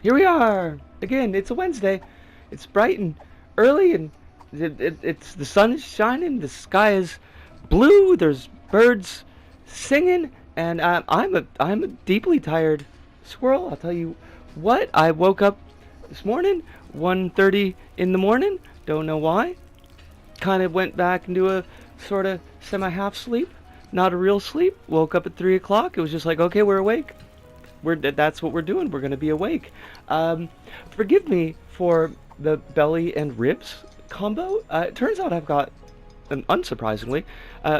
Here we are again. It's a Wednesday. It's bright and early, and it's the sun is shining. The sky is blue. There's birds singing, and I'm a deeply tired squirrel. I'll tell you what. I woke up this morning, 1:30 in the morning. Don't know why. Kind of went back into a sort of semi-half sleep, not a real sleep. Woke up at 3 o'clock. It was just like, okay, we're awake. That's what we're doing. We're going to be awake. Forgive me for the belly and ribs combo. It turns out I've got, unsurprisingly,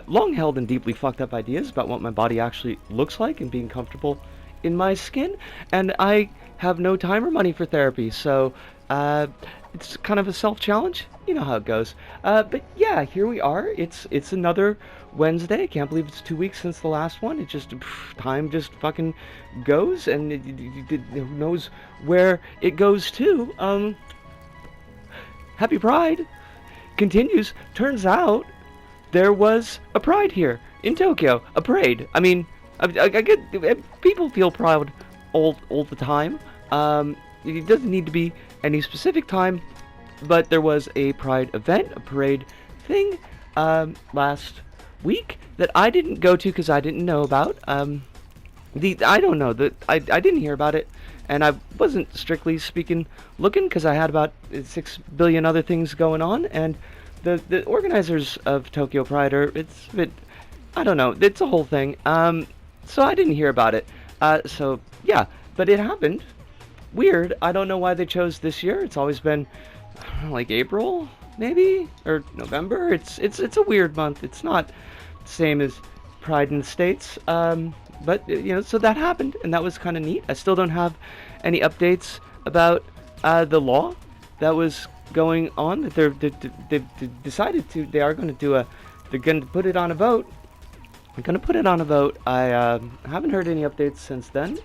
long-held and deeply fucked up ideas about what my body actually looks like and being comfortable in my skin, and I have no time or money for therapy, so it's kind of a self-challenge. You know how it goes. But yeah, here we are. It's another Wednesday. I can't believe it's 2 weeks since the last one. It just, time just fucking goes, and who knows where it goes to. Happy Pride continues. Turns out there was a Pride here in Tokyo. A parade. I mean, I get, people feel proud all the time. It doesn't need to be any specific time, but there was a Pride event, a parade thing, last week that I didn't go to because I didn't know about. I don't know that I didn't hear about it, and I wasn't strictly speaking looking because I had about 6 billion other things going on, and the organizers of Tokyo Pride I don't know, it's a whole thing. So I didn't hear about it. So yeah, but it happened. Weird. I don't know why they chose this year. It's always been, I don't know, like April maybe, or November. It's a weird month. It's not the same as Pride in the States. But you know, so that happened, and that was kind of neat. I still don't have any updates about the law that was going on. That they've decided to. They are going to do they're going to put it on a vote. I'm going to put it on a vote. I haven't heard any updates since then.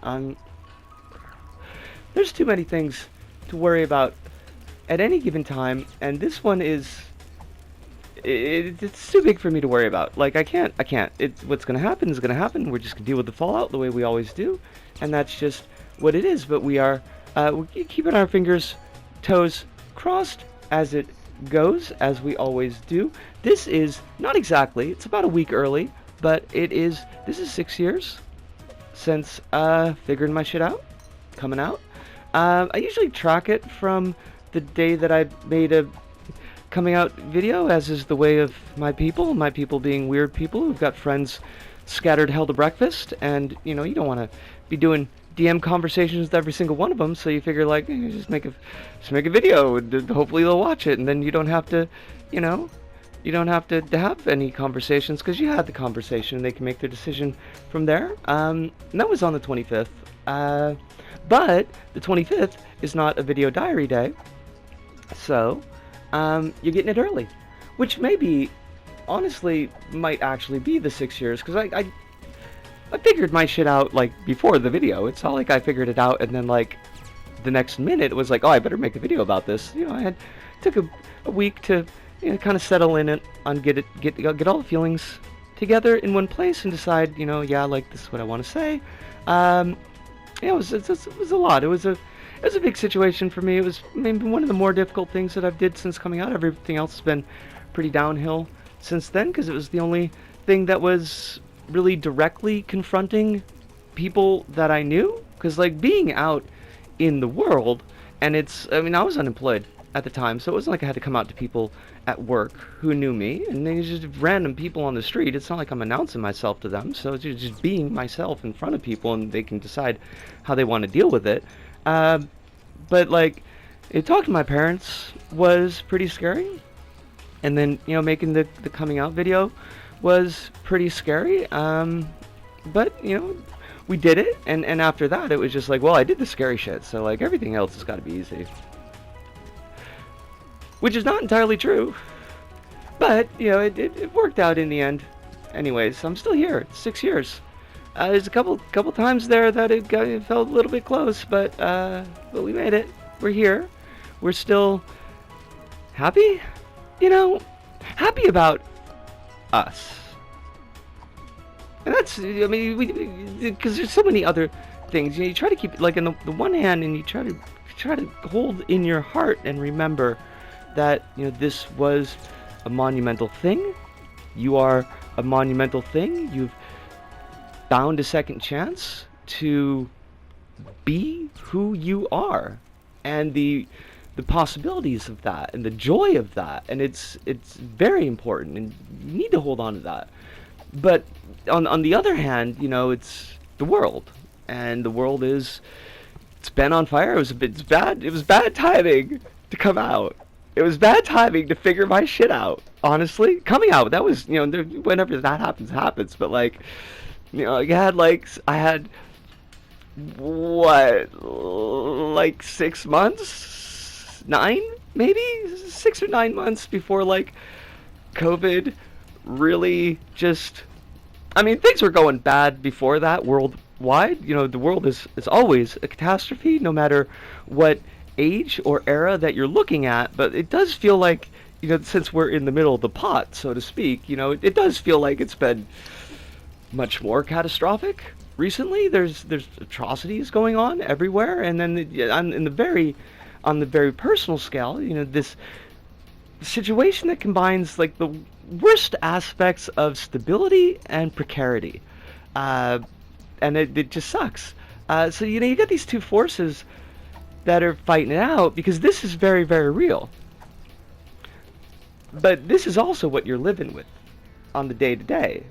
There's too many things to worry about at any given time, and this one it's too big for me to worry about. Like, I can't. What's going to happen is going to happen. We're just going to deal with the fallout the way we always do, and that's just what it is. But we're keeping our fingers, toes crossed as it goes, as we always do. This is not exactly, it's about a week early, but this is 6 years since figuring my shit out, coming out. I usually track it from the day that I made a coming out video, as is the way of my people being weird people who've got friends scattered hell to breakfast, and you know, you don't want to be doing DM conversations with every single one of them, so you figure, like, just make a video, and hopefully they'll watch it, and then you don't have to, you know, to have any conversations, because you had the conversation, and they can make their decision from there. And that was on the 25th. But the 25th is not a video diary day, so you're getting it early, which maybe, honestly, might actually be the 6 years, because I figured my shit out, like, before the video. It's not like I figured it out and then, like, the next minute it was like, oh, I better make a video about this. You know, took a week to, you know, kind of settle in it on get all the feelings together in one place and decide, you know, yeah, like, this is what I want to say. Yeah, it was a lot. It was a big situation for me. It was maybe one of the more difficult things that I've did since coming out. Everything else has been pretty downhill since then, because it was the only thing that was really directly confronting people that I knew. Because, like, being out in the world, and I was unemployed at the time, so it wasn't like I had to come out to people at work who knew me, and they just random people on the street. It's not like I'm announcing myself to them, so it's just being myself in front of people, and they can decide how they want to deal with it. But, like, talking to my parents was pretty scary, and then, you know, making the coming out video was pretty scary, but, you know, we did it, and after that, it was just like, well, I did the scary shit, so, like, everything else has got to be easy. Which is not entirely true, but, you know, it worked out in the end. Anyways, I'm still here. It's 6 years. There's a couple times there that it felt a little bit close, but we made it. We're here. We're still happy, you know, happy about us. And that's, I mean, because there's so many other things. You try to keep, like, in the one hand, and you try to hold in your heart and remember that, this was a monumental thing. You are a monumental thing. You've found a second chance to be who you are, and the possibilities of that, and the joy of that, and it's very important, and you need to hold on to that. But on the other hand, it's the world, and the world it's been on fire. It was bad timing to come out. It was bad timing to figure my shit out. Honestly, coming out, that was, whenever that happens. But like, I had what, like 6 months, 9, maybe 6 or 9 months before like COVID really just. I mean, things were going bad before that worldwide. The world is always a catastrophe, no matter what age or era that you're looking at. But it does feel like, since we're in the middle of the pot, so to speak, it does feel like it's been much more catastrophic recently. There's atrocities going on everywhere, and then on the very personal scale, this situation that combines like the worst aspects of stability and precarity, and it just sucks. So you got these two forces that are fighting it out, because this is very, very real. But this is also what you're living with on the day-to-day.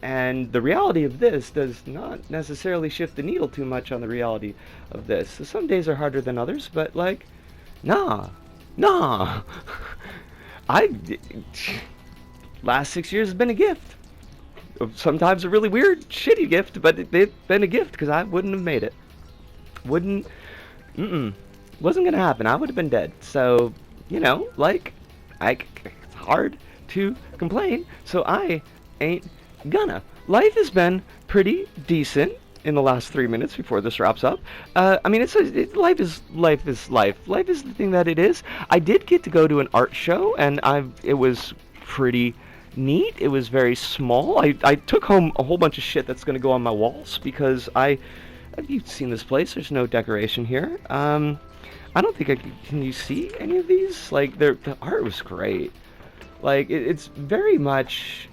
And the reality of this does not necessarily shift the needle too much on the reality of this. So some days are harder than others, but like, nah. Last 6 years has been a gift. Sometimes a really weird, shitty gift, but it's been a gift, because I wouldn't have made it. Wasn't gonna happen. I would have been dead. So, it's hard to complain, so I ain't gonna. Life has been pretty decent in the last 3 minutes before this wraps up. I mean, life is life. Life is the thing that it is. I did get to go to an art show, and it was pretty neat. It was very small. I took home a whole bunch of shit that's gonna go on my walls, because you've seen this place. There's no decoration here. I don't think can you see any of these? Like, the art was great. Like, it's very much,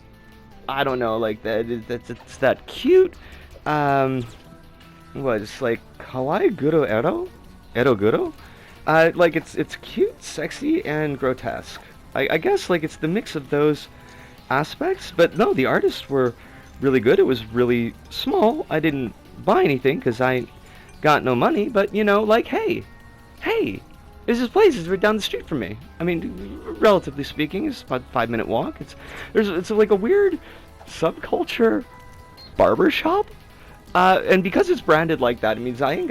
I don't know, like it's that cute, it's like kawaii guro ero guro? Like, it's cute, sexy, and grotesque. I guess, like, it's the mix of those aspects. But no, the artists were really good. It was really small. I didn't buy anything because I got no money, but like, hey, there's this place. It's right down the street from me. I mean, relatively speaking, it's about a 5-minute walk. It's like a weird subculture barber shop, and because it's branded like that, it means I'm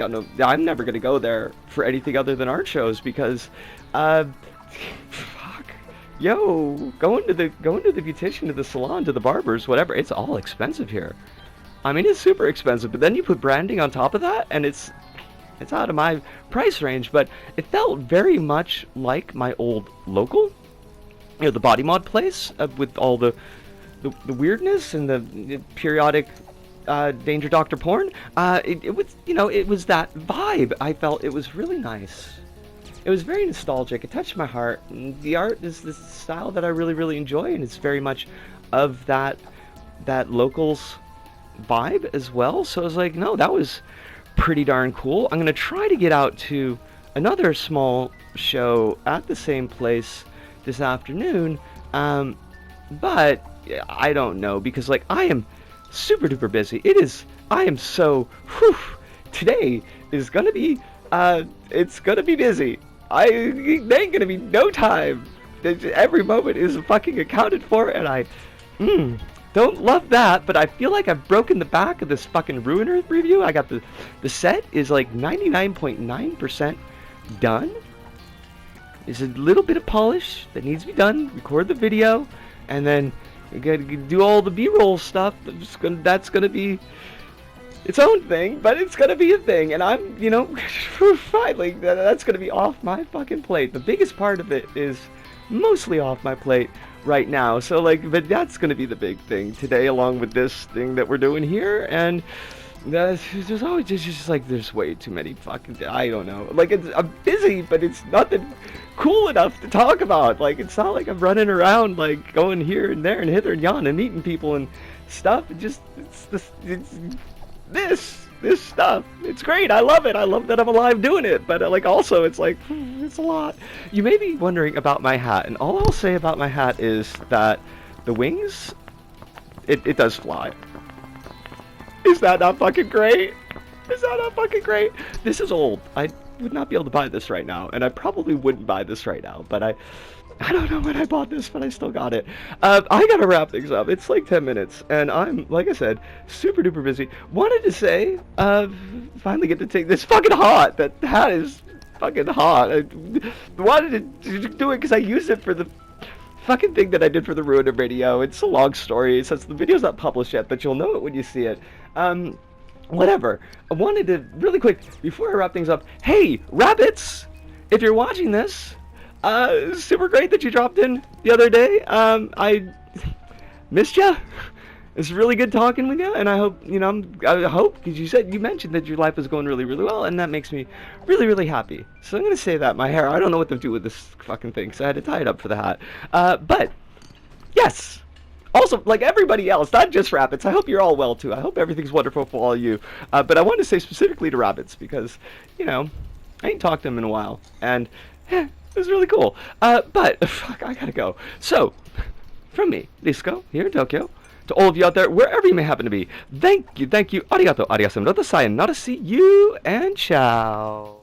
never gonna go there for anything other than art shows, because going to the beautician, to the salon, to the barbers, whatever, it's all expensive here. I mean, it's super expensive, but then you put branding on top of that, and it's out of my price range. But it felt very much like my old local, the body mod place, with all the weirdness and the periodic Danger Doctor porn. It was that vibe. I felt it was really nice. It was very nostalgic. It touched my heart. And the art is this style that I really, really enjoy, and it's very much of that locals vibe as well. So I was like, no, that was pretty darn cool. I'm gonna try to get out to another small show at the same place this afternoon, but I don't know, because like, I am super duper busy. Today is gonna be it's gonna be busy. There ain't gonna be no time. Every moment is fucking accounted for, and I don't love that, but I feel like I've broken the back of this fucking Ruiner review. I got the set is like 99.9% done. There's a little bit of polish that needs to be done. Record the video, and then you gotta do all the B-roll stuff. That's gonna be its own thing, but it's gonna be a thing, and I'm, finally, that's gonna be off my fucking plate. The biggest part of it is mostly off my plate right now, so like, but that's gonna be the big thing today, along with this thing that we're doing here. And There's always just like there's way too many fucking, I don't know, like I'm busy, but it's nothing cool enough to talk about. Like it's not like I'm running around like going here and there and hither and yon and meeting people and stuff. This stuff. It's great. I love it. I love that I'm alive doing it. But like also it's like it's a lot. You may be wondering about my hat, and all I'll say about my hat is that the wings, it does fly. Is that not fucking great? Is that not fucking great? This is old. I would not be able to buy this right now, and I probably wouldn't buy this right now, but I don't know when I bought this, but I still got it. I gotta wrap things up. It's like 10 minutes, and I'm, like I said, super duper busy. Wanted to say, finally get to take this fucking hot. That hat is fucking hot. I wanted to do it because I used it for the fucking thing that I did for the Ruiner video. It's a long story since the video's not published yet, but you'll know it when you see it. Whatever. I wanted to, really quick, before I wrap things up, hey, rabbits! If you're watching this, super great that you dropped in the other day. I missed ya. It's really good talking with you, and I hope, you know, I hope, because you mentioned that your life is going really, really well, and that makes me really, really happy. So I'm going to say that. My hair, I don't know what to do with this fucking thing, so I had to tie it up for the hat. But, yes! Also, like everybody else, not just rabbits, I hope you're all well, too. I hope everything's wonderful for all of you. But I wanted to say specifically to rabbits, because, you know, I ain't talked to them in a while, and, it was really cool. But, fuck, I gotta go. So, from me, Risco, here in Tokyo, to all of you out there, wherever you may happen to be, thank you, arigato, arigato, sayonara, see you, and ciao.